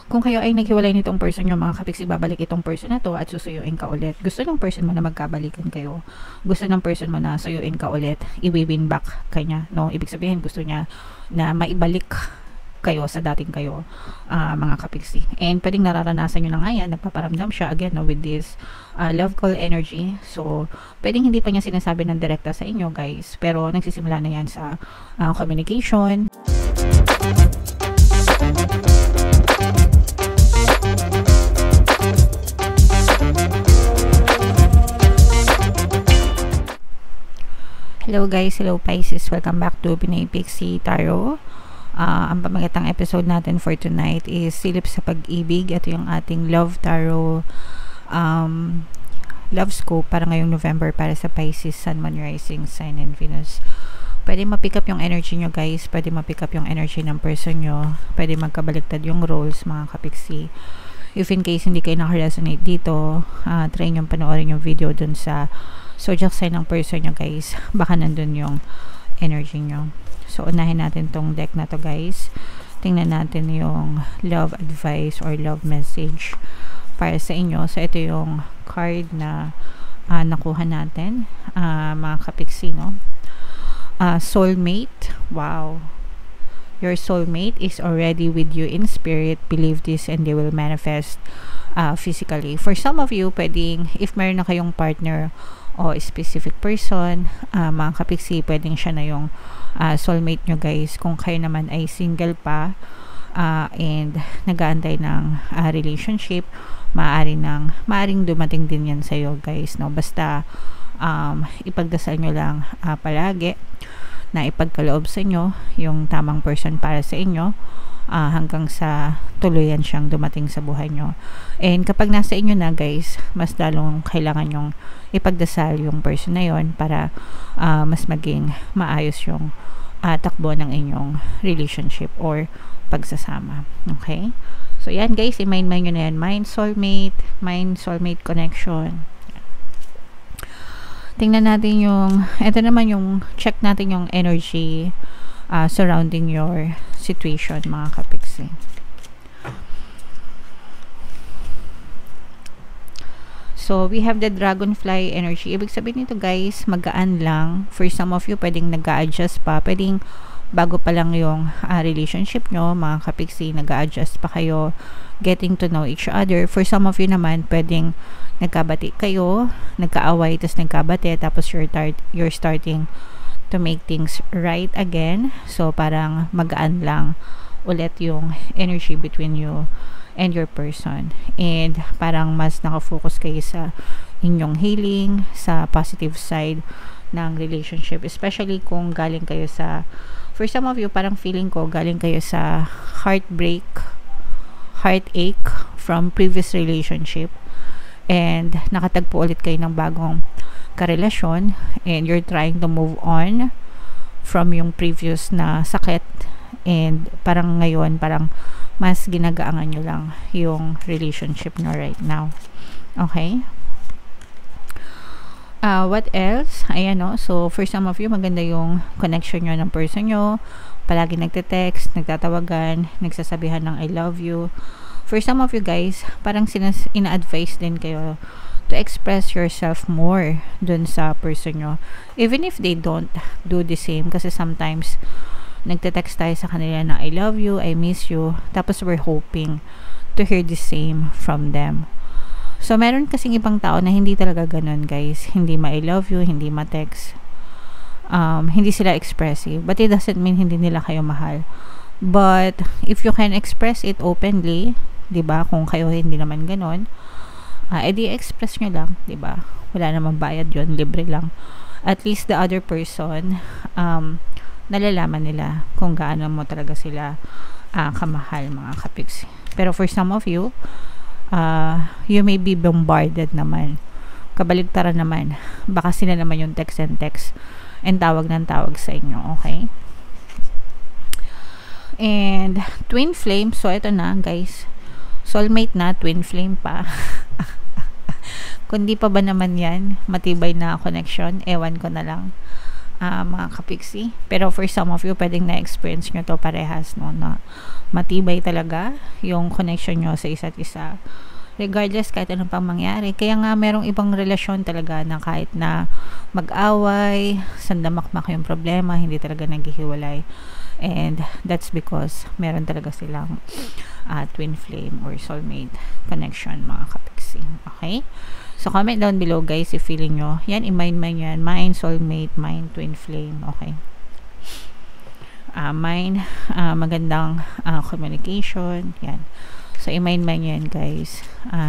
Kung kayo ay naghiwalay nitong person nyo, mga kapiksi, babalik itong person na to at susuyuin ka ulit. Gusto ng person mo na magkabalikan kayo. Gusto ng person mo na suyuin ka ulit. I-win back kanya, no? Ibig sabihin, gusto niya na maibalik kayo sa dating kayo, mga kapiksi. And pwedeng nararanasan nyo na nga yan, nagpaparamdam siya again, no, with this love call energy. So pwedeng hindi pa niya sinasabi ng direkta sa inyo, guys, pero nagsisimula na yan sa communication. Hello guys, hello Pisces, welcome back to Pinay Pixie Tarot. Ang pamagatang episode natin for tonight is Silip sa Pag-ibig. Ito yung ating Love Tarot Love Scope para ngayong November para sa Pisces, Sun, Moon, Rising, Sign, and Venus. Pwede ma-pick up yung energy nyo, guys. Pwede ma-pick up yung energy ng person nyo. Pwede magkabaliktad yung roles, mga kapiksi. If in case hindi kayo naka-resonate dito, try nyo panoorin yung video dun sa zodiac sign ng person nyo, guys. Baka nandun yung energy nyo. So, unahin natin tong deck na to, guys. Tingnan natin yung love advice or love message para sa inyo. So, ito yung card na nakuha natin, mga kapiksi, no? Soulmate. Wow. Your soulmate is already with you in spirit. Believe this and they will manifest physically. For some of you, pwedeng, if meron na kayong partner o specific person, mga kapiksi, pwedeng siya na yung soulmate nyo, guys. Kung kayo naman ay single pa and nag-aantay ng relationship, maaring dumating din yan sa'yo, guys, no? Basta ipagdasal nyo lang palagi na ipagkaloob sa inyo yung tamang person para sa inyo, hanggang sa tuluyan siyang dumating sa buhay nyo. And kapag nasa inyo na, guys, mas lalong kailangan yung ipagdasal yung person na yon para mas maging maayos yung takbo ng inyong relationship or pagsasama. Okay? So yan, guys, i-mind nyo na yan. Mind soulmate connection. Tingnan natin yung, ito naman yung, check natin yung energy surrounding your situation, mga kapiksi. So, we have the dragonfly energy. Ibig sabihin nito, guys, magaan lang. For some of you, pwedeng nag-a-adjust pa. Pwedeng bago pa lang yung relationship nyo, mga kapiksi, nag-a-adjust pa kayo, getting to know each other. For some of you naman, pwedeng nagkabati kayo, nagkaaway, tapos nagkabati, tapos you're starting to make things right again. So, parang magaan lang ulit yung energy between you and your person. And parang mas nakafocus kayo sa inyong healing, sa positive side ng relationship. Especially kung galing kayo sa, for some of you, parang feeling ko, galing kayo sa heartache from previous relationship. And nakatagpo ulit kayo ng bagong karelasyon. And you're trying to move on from yung previous na sakit. And parang ngayon, parang mas ginagaangan nyo lang yung relationship nyo right now. Okay? What else? Ayan, no? So, for some of you, maganda yung connection nyo ng person nyo. Palagi nagte-text, nagtatawagan, nagsasabihan ng I love you. For some of you, guys, parang ina-advise din kayo to express yourself more dun sa person nyo. Even if they don't do the same. Kasi sometimes, nagte-text tayo sa kanila na I love you, I miss you, tapos we're hoping to hear the same from them. So, meron kasing ibang tao na hindi talaga ganun, guys. Hindi ma-I love you, hindi ma-text. Hindi sila expressive. But it doesn't mean hindi nila kayo mahal. But, if you can express it openly, diba? Kung kayo hindi naman ganun, edi express nyo lang, diba? Wala namang bayad yun, libre lang. At least the other person, nalalaman nila kung gaano mo talaga sila kamahal, mga kapiksi. Pero for some of you, you may be bombarded naman. Kabaligtaran naman. Baka sila naman yung text and tawag ng tawag sa inyo. Okay? And twin flame. So, ito na, guys. Soulmate na, twin flame pa. Kung di pa ba naman yan, matibay na connection, ewan ko na lang. Mga kapiksi. Pero for some of you, pwedeng na-experience nyo to parehas, no, na matibay talaga yung connection nyo sa isa't isa. Regardless kahit anong pang mangyari. Kaya nga merong ibang relasyon talaga na kahit na mag-away, sandamakmak yung problema, hindi talaga naghihiwalay. And that's because meron talaga silang twin flame or soulmate connection, mga kapiksi. Okay? So comment down below guys if feeling nyo. Yan, i-mind man yan. Mine, soulmate, mine, twin flame. Okay? Mine, magandang communication. Yan. So, i-mind man yan guys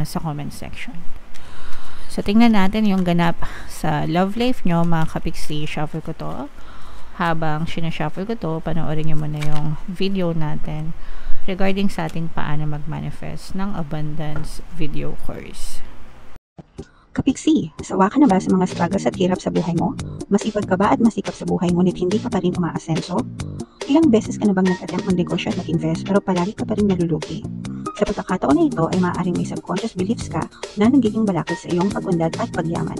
sa comment section. So, tingnan natin yung ganap sa love life nyo, mga kapiksi. Shuffle ko to. Habang sinashuffle ko to, panoorin nyo muna yung video natin regarding sa ating paano mag-manifest ng abundance video course. Kapiksi, sawa ka na ba sa mga struggles at hirap sa buhay mo? Masipag ka ba at masikap sa buhay ngunit hindi ka pa rin umaasenso? Ilang beses ka na bang nag-attempt mag-negosyo at mag-invest pero palagi ka pa rin nalulugi? Sa pagkakataon na ito ay maaaring may subconscious beliefs ka na nagiging balakid sa iyong pag-unlad at pagyaman.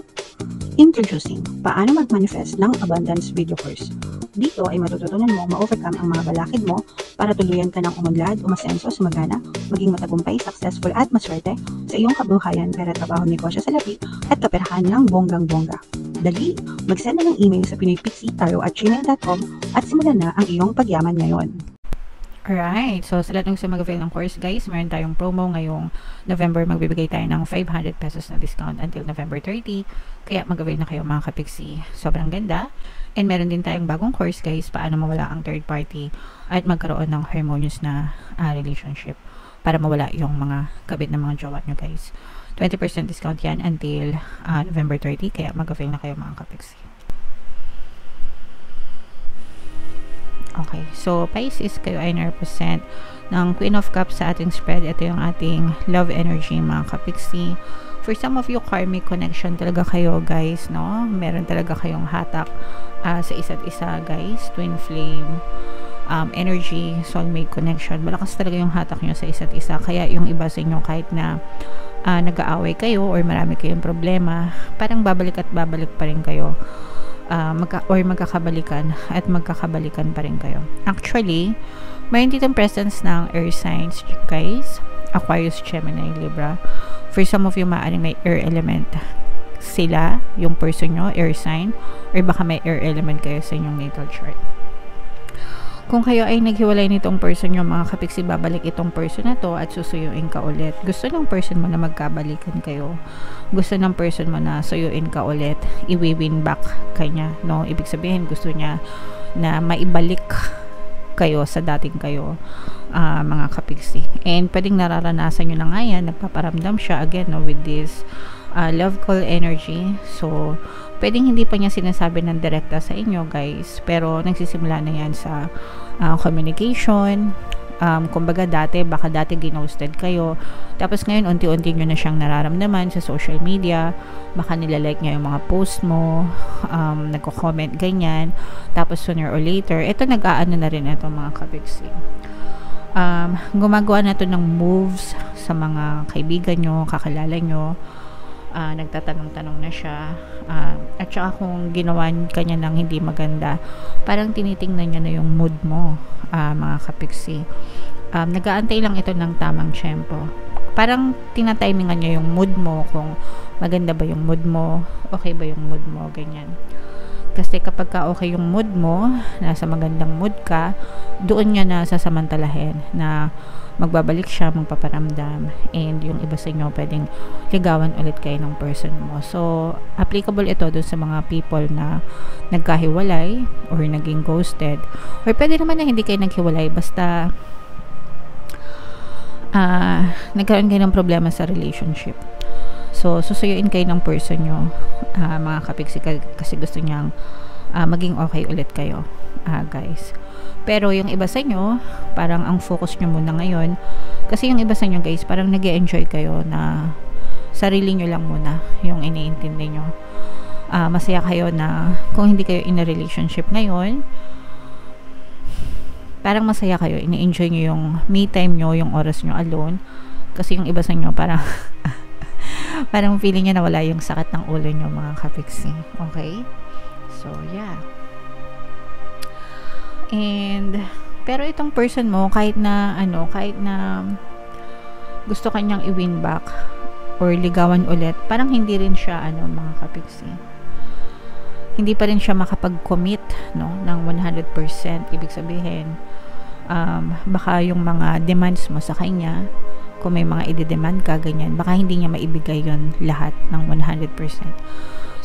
Introducing, paano mag-manifest ng abundance video course. Dito ay matututunan mo ma-overcome ang mga balakid mo para tuluyan ka ng umunlad, umasenso, sumagana, maging matagumpay, successful at maswerte sa iyong kabuhayan, pera, trabaho, negosyo sa lapi at kaperahan ng bonggang-bongga. Dali, mag-send na ng email sa pinoypixie@gmail.com at simulan na ang iyong pagyaman ngayon. Alright, so sa lahat ng mag-avail ng course guys, meron tayong promo ngayong November. Magbibigay tayo ng 500 pesos na discount until November 30. Kaya mag-avail na kayo mga kapiksi. Sobrang ganda. And meron din tayong bagong course guys, paano mawala ang third party at magkaroon ng harmonious na relationship para mawala yung mga kabit ng mga jowa nyo guys. 20% discount yan until November 30. Kaya mag-avail na kayo mga kapiksi. Okay, so Pisces, kayo ay na-represent ng Queen of Cups sa ating spread. Ito yung ating love energy, mga kapiksi. For some of you, karmic connection talaga kayo, guys, no? Meron talaga kayong hatak sa isa't isa, guys. Twin flame, energy, soulmate connection. Malakas talaga yung hatak nyo sa isa't isa. Kaya yung iba sa inyo, kahit na nag-aaway kayo or marami kayong problema, parang babalik at babalik pa rin kayo. Magkakabalikan at magkakabalikan pa rin kayo. Actually, mayroon ditong presence ng air signs, guys. Aquarius, Gemini, Libra. For some of you, maaaring may air element sila, yung person nyo, air sign, or baka may air element kayo sa inyong natal chart. Kung kayo ay naghiwalay nitong person nyo, mga kapiksi, babalik itong person na to at susuyuin ka ulit. Gusto ng person mo na magkabalikan kayo. Gusto ng person mo na suyuin ka ulit. I-win back kanya, no? Ibig sabihin, gusto niya na maibalik kayo sa dating kayo, mga kapiksi. And pwedeng nararanasan nyo na nga yan, nagpaparamdam siya again, no, with this love call energy. So, pwedeng hindi pa niya sinasabi ng direkta sa inyo, guys, pero nagsisimula na yan sa communication. Kumbaga baka dati ginosted kayo, tapos ngayon unti-unti nyo na siyang nararamdaman sa social media, baka nilalike niya yung mga post mo, nagko-comment ganyan, tapos sooner or later, ito nag-aano na rin ito, mga kapiksi. Gumagawa na to ng moves sa mga kaibigan nyo, kakilala nyo, nagtatanong-tanong na siya, at saka kung ginawan kanya ng hindi maganda, parang tinitingnan niya na yung mood mo, mga kapiksi. Nag-aantay lang ito ng tamang tempo. Parang tinatimingan niya yung mood mo, kung maganda ba yung mood mo, okay ba yung mood mo, ganyan. Kasi kapag ka okay yung mood mo, nasa magandang mood ka, doon niya na sasamantalahin na magbabalik siya, magpaparamdam, and yung iba sa inyo pwedeng ligawan ulit kayo ng person mo. So, applicable ito dun sa mga people na nagkahiwalay or naging ghosted, or pwede naman na hindi kayo naghiwalay, basta nagkaroon kayo ng problema sa relationship. So, susuyuin kayo ng person nyo, mga kapiksi, kasi gusto niyang maging okay ulit kayo, guys. Pero yung iba sa inyo, parang ang focus nyo muna ngayon, kasi yung iba sa inyo, guys, parang nag-e-enjoy kayo na sarili nyo lang muna yung iniintindi nyo. Masaya kayo na kung hindi kayo in a relationship ngayon, parang masaya kayo, ini-enjoy nyo yung me time nyo, yung oras nyo alone. Kasi yung iba sa inyo, parang parang feeling nyo na wala yung sakit ng ulo nyo, mga kapiksi. Okay? So, yeah. And Pero itong person mo, kahit na gusto kanyang i-win back or ligawan ulit, parang hindi rin siya mga kapiksi. Hindi pa rin siya makapag-commit, no, ng 100%. Ibig sabihin, baka yung mga demands mo sa kanya, kung may mga i-demand ka, ganyan, baka hindi niya maibigay yon lahat ng 100%.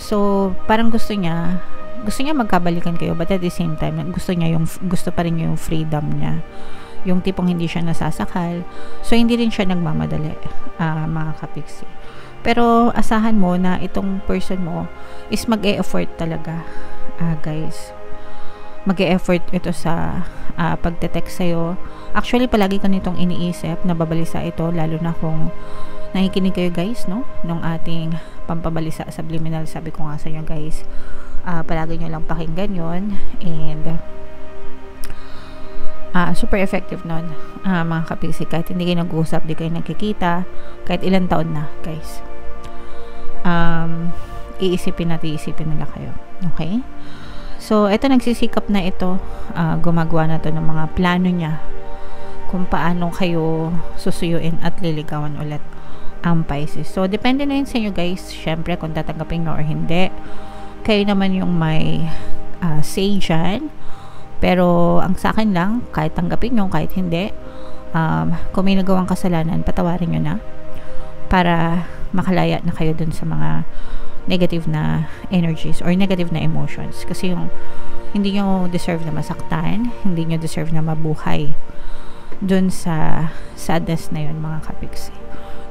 So, parang gusto niya magkabalikan kayo, but at the same time, gusto pa rin niya yung freedom niya. Yung tipong hindi siya nasasakal. So, hindi rin siya nagmamadali, mga kapiksi. Pero, asahan mo na itong person mo is mag-e-effort talaga, guys. Mag-e-effort ito sa pagte-text sa'yo. Actually, palagi ko nitong iniisip na babalisa ito, lalo na kung nakikinig kayo, guys, no? Nung ating pampabalisa subliminal, sabi ko nga sa inyo, guys, palagi nyo lang pakinggan yon, and super effective nun, mga kapiksi. Kahit hindi kayo nag-uusap, di kayo nagkikita, kahit ilang taon na, guys, iisipin nila kayo. Okay? So, ito, nagsisikap na ito, gumagawa na to ng mga plano niya kung paano kayo susuyuin at liligawan ulit ang Pisces. So, depende na yun sa inyo, guys. Syempre, kung tatanggapin nyo or hindi. Kayo naman yung may say dyan. Pero, ang sa akin lang, kahit tanggapin nyo, kahit hindi, kung may nagawang kasalanan, patawarin nyo na para makalaya na kayo dun sa mga negative na energies or negative na emotions. Kasi yung hindi nyo deserve na masaktan, hindi nyo deserve na mabuhay dun sa sadness na yun, mga kapiksi.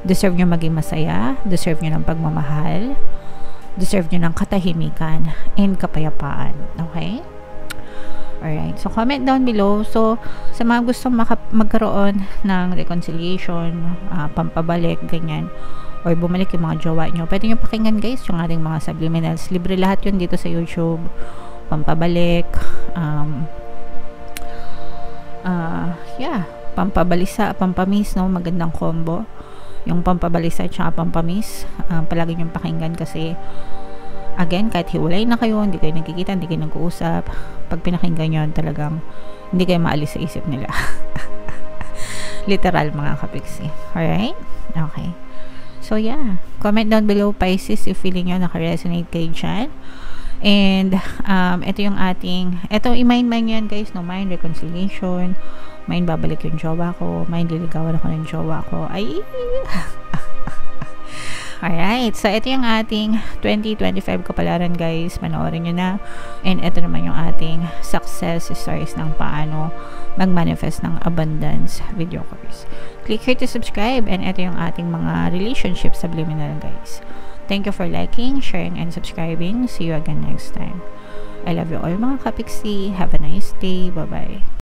Deserve nyo maging masaya, deserve nyo ng pagmamahal, deserve nyo ng katahimikan and kapayapaan. Okay? Alright. So, comment down below. So, sa mga gustong magkaroon ng reconciliation, pampabalik, ganyan, or bumalik yung mga jowa nyo, pwede nyo pakinggan, guys, yung ating mga subliminals. Libre lahat yun dito sa YouTube. Pampabalik, pampabalisa, pampamis, no? Magandang combo. Yung pampabalisa at saka pampamis, palagi nyo pakinggan kasi, again, kahit hiwalay na kayo, hindi kayo nagkikita, hindi kayo nag-uusap, pag pinakinggan nyo, talagang hindi kayo maalis sa isip nila. Literal, mga kapiksi. Alright? Okay. So, yeah. Comment down below, Pisces, if feeling nyo naka-resonate kayo dyan. And, ito yung i-mind yan, guys, no? Mind reconciliation, mind babalik yung jowa ko, mind liligawan ako ng jowa ko. Ay! Alright, so ito yung ating 2025 kapalaran, guys. Panoorin nyo na. And ito naman yung ating success stories ng paano mag-manifest ng abundance video course. Click here to subscribe, and ito yung ating mga relationship subliminal, guys. Thank you for liking, sharing, and subscribing. See you again next time. I love you all, mga kapiksi. Have a nice day. Bye-bye.